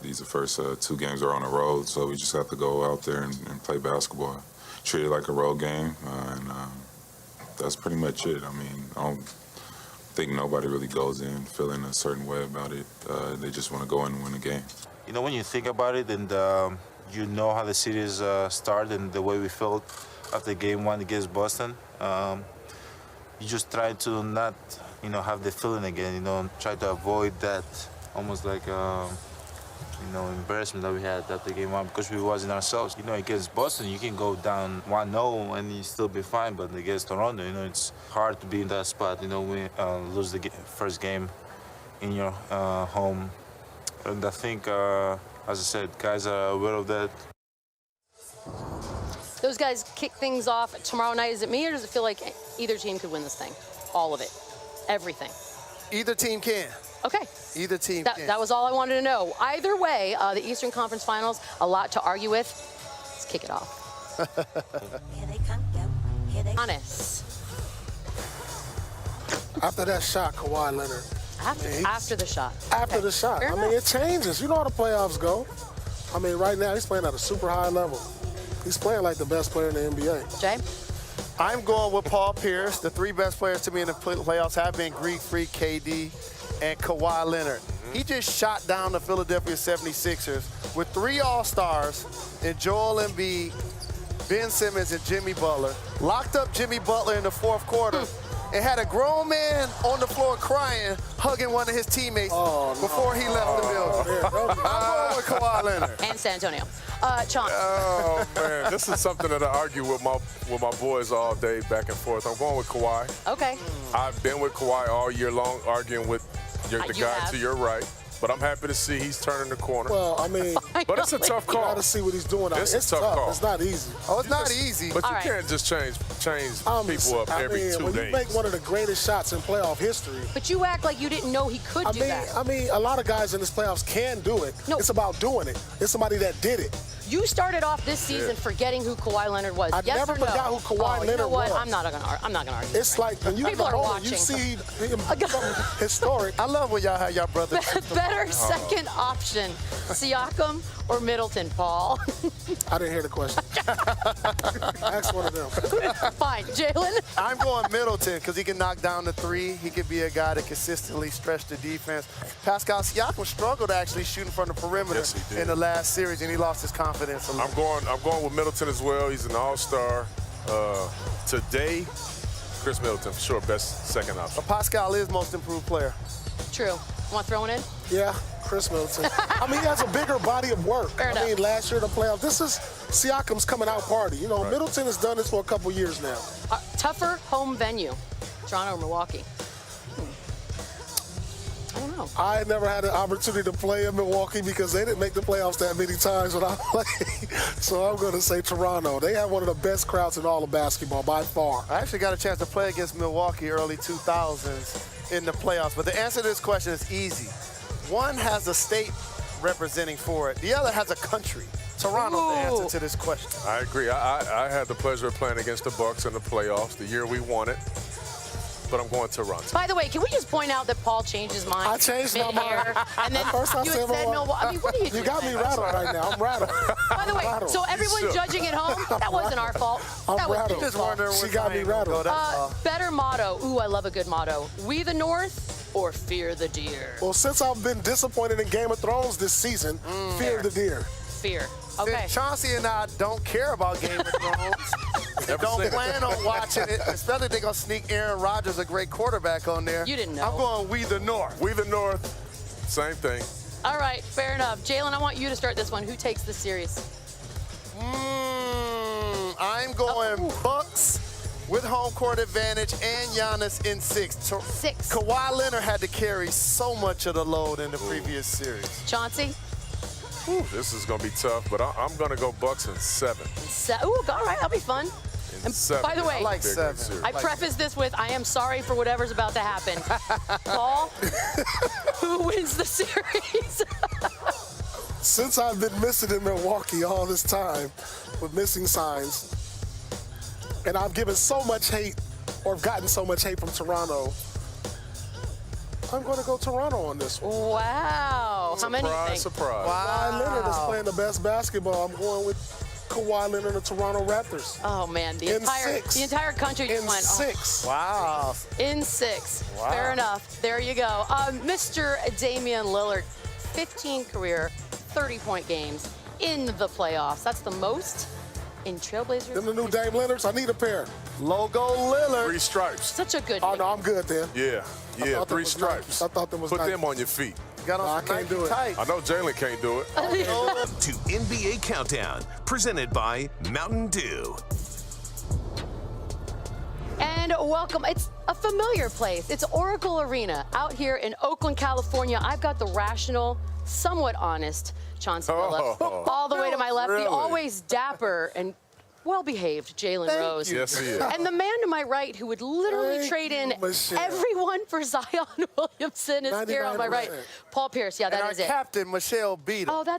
these first 2 games are on the road, so we just have to go out there and play basketball. Treat it like a road game, and that's pretty much it. I mean, I don't think nobody really goes in feeling a certain way about it. They just want to go in and win the game. You know, when you think about it and you know how the series started and the way we felt after game 1 against Boston, you just try to not, have the feeling again, try to avoid that almost like, embarrassment that we had after game 1 because we wasn't ourselves. Against Boston, you can go down 1-0 and you still be fine, but against Toronto, it's hard to be in that spot. We lose the first game in your home. And I think, as I said, guys are aware of that. Those guys kick things off tomorrow night. Is it me, or does it feel like either team could win this thing? All of it. Everything. Either team can. Okay. Either team can. That was all I wanted to know. Either way, the Eastern Conference Finals, a lot to argue with. Let's kick it off. Here they come, yo. Here they come. Honest. After that shot, Kawhi Leonard. After the shot. After the shot. Fair I mean, it changes. You know how the playoffs go. I mean, right now, he's playing at a super high level. He's playing like the best player in the NBA. Jay? I'm going with Paul Pierce. The 3 best players to me in the playoffs have been Greek Freak, KD, and Kawhi Leonard. He just shot down the Philadelphia 76ers with 3 All-Stars in Joel Embiid, Ben Simmons, and Jimmy Butler. Locked up Jimmy Butler in the 4th quarter. And had a grown man on the floor crying, hugging one of his teamites before he left the building. I'm going with Kawhi Leonard. And San Antonio. Chauncey. Oh, man, this is something that I argue with my boys all day, back and forth. I'm going with Kawhi. Okay. I've been with Kawhi all year long, arguing with the guy have. to your right. But I'm happy to see he's turning the corner. Well, I mean, but it's a tough call. you got to see what he's doing. It's a tough call. It's not easy. Oh, it's not easy. But you can't just change people up every 2 when days. you make one of the greatest shots in playoff history. But you act like you didn't know he could do that. I mean, a lot of guys in this playoffs can do it. No. It's about doing it. It's somebody that did it. You started off this season forgetting who Kawhi Leonard was. I yes never or no? forgot who Kawhi you know Leonard what? was. I'm not gonna argue. It's like when you People get are older, watching. you see him historic. I love when y'all have y'all brothers. Better second option, Siakam or Middleton, Paul? I didn't hear the question. Ask one of them. Fine, Jalen. I'm going Middleton because he can knock down the 3. He could be a guy that consistently stretch the defense. Pascal Siakam struggled actually shooting from the perimeter in the last series, and he lost his confidence a little. I'm going with Middleton as well. He's an all-star. Today, Chris Middleton, for sure, best second option. But Pascal is most improved player. True. Want to throw one in? Yeah, Chris Middleton. I mean, he has a bigger body of work. Fair enough. I mean, last year in the playoffs, this is Siakam's coming out party. Middleton has done this for a couple years now. Tougher home venue, Toronto or Milwaukee? I don't know. I never had an opportunity to play in Milwaukee because they didn't make the playoffs that many times when I played. So I'm going to say Toronto. They have one of the best crowds in all of basketball by far. I actually got a chance to play against Milwaukee early 2000s in the playoffs. But the answer to this question is easy. One has a state representing for it. The other has a country. Toronto's the answer to this question. I agree. I had the pleasure of playing against the Bucks in the playoffs the year we won it. But I'm going Toronto. By the way, can we just point out that Paul changed his mind? I changed my mind. And then First I you said had said Milwaukee. I mean, what are you doing? You got me rattled right now. I'm rattled. By the way, rattled. so everyone judging at home, that wasn't our fault. That was rattled. his fault. She got me rattled. Better motto. Ooh, I love a good motto. We the North or fear the deer? Well, since I've been disappointed in Game of Thrones this season, fear the deer. Fear. Okay. Chauncey and I don't care about Game of Thrones. Don't plan on watching it, especially they're going to sneak Aaron Rodgers, a great quarterback, on there. You didn't know. I'm going We the North. We the North, same thing. All right, fair enough. Jalen, I want you to start this one. Who takes the series? I'm going Bucks with home court advantage and Giannis in 6. 6. Kawhi Leonard had to carry so much of the load in the previous series. Chauncey? Ooh, this is going to be tough, but I'm going to go Bucks in 7. Ooh, all right, that'll be fun. And 7. by the way, I like 7. I preface this with, I am sorry for whatever's about to happen. Paul, who wins the series? Since I've been missing in Milwaukee all this time with missing signs, and I've given so much hate or gotten so much hate from Toronto, I'm going to go Toronto on this one. Wow. How many you think? Surprise. Kawhi Leonard is playing the best basketball. I'm going with Kawhi Leonard and the Toronto Raptors. Oh man, the entire country just In went. Oh. 6. Wow. In 6. Wow. Fair enough. There you go. Mr. Damian Lillard, 15 career 30-point games in the playoffs. That's the most in Trailblazers. Them the new Dame Leonards. I need a pair. Logo Lillard. 3 stripes. Such a good Oh, name. no, I'm good then. Yeah, I thought that 3 was stripes. nice. I thought that was Put nice. them on your feet. Got on No, I some can't do it. tights. I know Jalen can't do it. To NBA Countdown, presented by Mountain Dew. And welcome. It's a familiar place. It's Oracle Arena out here in Oakland, California. I've got the rational, somewhat honest Chauncey Billups all the way to my left. Really? The always dapper and well-behaved Jalen Rose. Yes, he is. And the man to my right who would literally Thank trade in you, Michelle. everyone for Zion Williamson is here on my right. 99%. Paul Pierce. Yeah, And that our is it. captain, Michelle Beadle. Oh,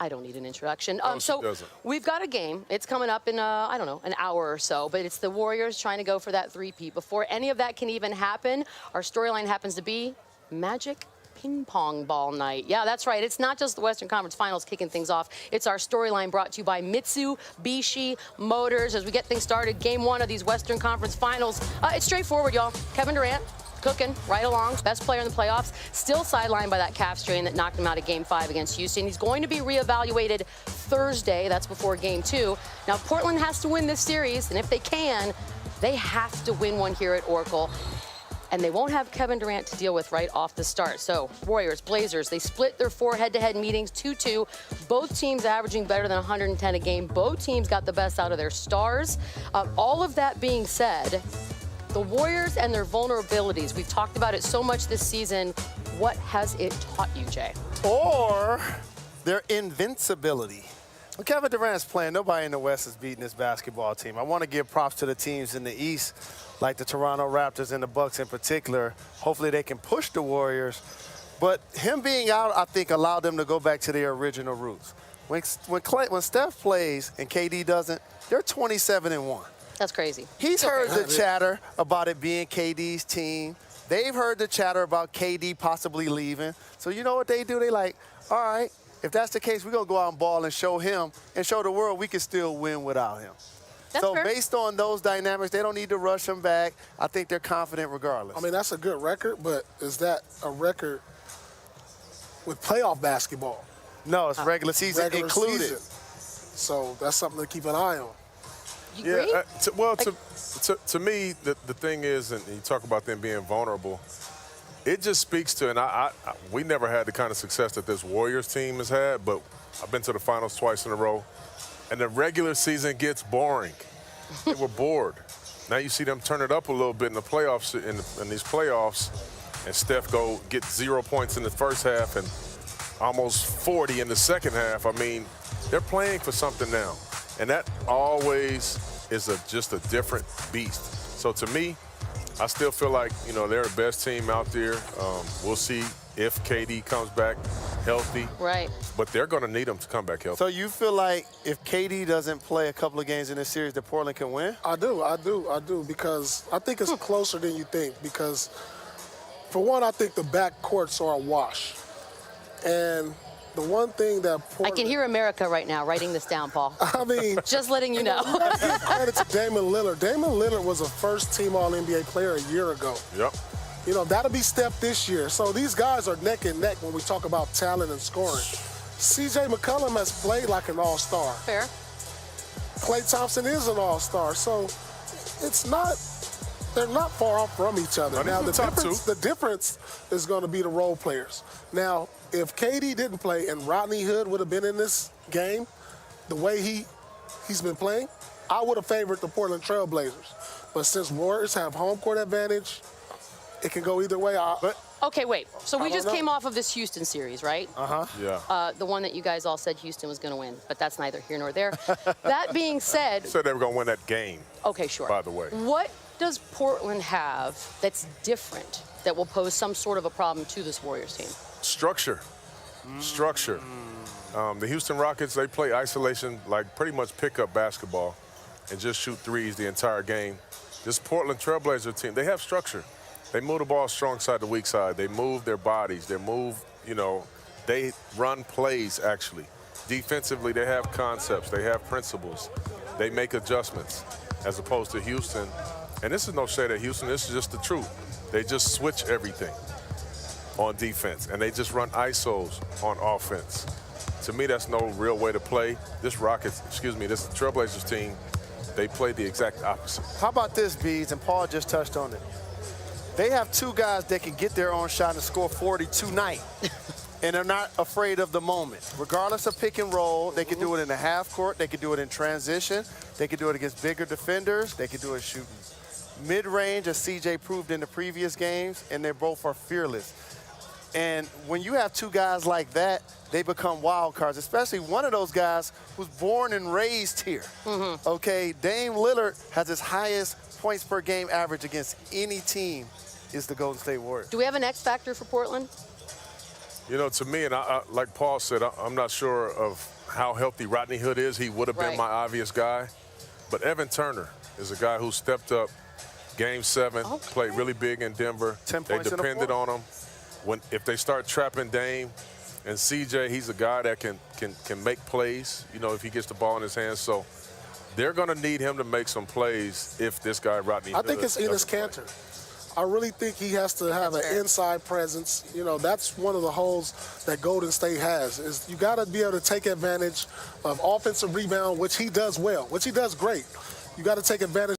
I don't need an introduction. she So doesn't. we've got a game. It's coming up in, I don't know, an hour or so, but it's the Warriors trying to go for that three-peat. Before any of that can even happen, our storyline happens to be Magic Ping Pong Ball Night. Yeah, that's right. It's not just the Western Conference Finals kicking things off. It's our storyline brought to you by Mitsubishi Motors. As we get things started, game 1 of these Western Conference Finals. It's straightforward, y'all. Kevin Durant, cooking right along, best player in the playoffs, still sidelined by that calf strain that knocked him out of Game 5 against Houston. He's going to be reevaluated Thursday. That's before Game 2. Now, Portland has to win this series, and if they can, they have to win one here at Oracle. And they won't have Kevin Durant to deal with right off the start. So, Warriors, Blazers, they split their 4 head-to-head meetings 2-2. Both teams averaging better than 110 a game. Both teams got the best out of their stars. All of that being said, the Warriors and their vulnerabilities, we've talked about it so much this season. What has it taught you, Jay? Or their invincibility. When Kevin Durant's playing, nobody in the West is beating this basketball team. I want to give props to the teams in the East, like the Toronto Raptors and the Bucks in particular. Hopefully they can push the Warriors. But him being out, I think, allowed them to go back to their original roots. When Steph plays and KD doesn't, they're 27-1. That's crazy. He's heard the chatter about it being KD's team. They've heard the chatter about KD possibly leaving. So you know what they do? They like, all right, if that's the case, we're going to go out and ball and show him and show the world we can still win without him. That's so fair. based on those dynamics, they don't need to rush him back. I think they're confident regardless. I mean, that's a good record, but is that a record with playoff basketball? No, it's regular season Regular included. season. So that's something to keep an eye on. You agree? To me, the thing is, and you talk about them being vulnerable, it just speaks to, and we never had the kind of success that this Warriors team has had, but I've been to the finals twice in a row, and the regular season gets boring. They were bored. Now you see them turn it up a little bit in the playoffs, in these playoffs, and Steph get 0 points in the first half and almost 40 in the second half. I mean, they're playing for something now, and that always is just a different beast. So to me, I still feel like, they're the best team out there. We'll see if KD comes back healthy. Right. But they're going to need him to come back healthy. So you feel like if KD doesn't play a couple of games in this series, that Portland can win? I do, because I think it's closer than you think. Because, for one, I think the backcourts are a wash. And the one thing that Portland... I can hear America right now writing this down, Paul. I mean... Just letting you know. You got to give credit to Damian Lillard. Damian Lillard was a first-team All-NBA player a year ago. Yep. That'll be Steph this year. So these guys are neck and neck when we talk about talent and scoring. C.J. McCollum has played like an all-star. Fair. Klay Thompson is an all-star. So they're not far off from each other. Now, the difference is going to be the role players. Now, if KD didn't play and Rodney Hood would have been in this game the way he's been playing, I would have favored the Portland Trail Blazers. But since Warriors have home court advantage, it can go either way. Okay, wait. So we just know. came off of this Houston series, right? Yeah. The one that you guys all said Houston was going to win, but that's neither here nor there. That being said... Said they were going to win that game. Okay, sure. By the way. What does Portland have that's different that will pose some sort of a problem to this Warriors team? Structure. The Houston Rockets, they play isolation, like pretty much pickup basketball, and just shoot threes the entire game. This Portland Trailblazer team, they have structure. They move the ball strong side to weak side. They move their bodies. They move, They run plays, actually. Defensively, they have concepts. They have principles. They make adjustments, as opposed to Houston. And this is no shade at Houston. This is just the truth. They just switch everything on defense, and they just run ISOs on offense. To me, that's no real way to play. This Trailblazers team, they play the exact opposite. How about this, Bees? And Paul just touched on it. They have two guys that can get their own shot and score 40 tonight. And they're not afraid of the moment. Regardless of pick and roll, they can do it in the half court. They can do it in transition. They can do it against bigger defenders. They can do it shooting mid-range, as CJ proved in the previous games, and they both are fearless. And when you have two guys like that, they become wild cards, especially one of those guys who's born and raised here. Okay, Dame Lillard has his highest points per game average against any team is the Golden State Warriors. Do we have an X factor for Portland? You know, to me, and like Paul said, I'm not sure of how healthy Rodney Hood is. He would have been my obvious guy. But Evan Turner is a guy who stepped up Game 7, played really big in Denver. 10 they points depended on him. If they start trapping Dame and CJ, he's a guy that can make plays, you know, if he gets the ball in his hands. So they're going to need him to make some plays if this guy, Rodney Hood, I think it's Enes Kanter. I really think he has to have an inside presence. You know, that's one of the holes that Golden State has, is you got to be able to take advantage of offensive rebound, which he does well, which he does great. You got to take advantage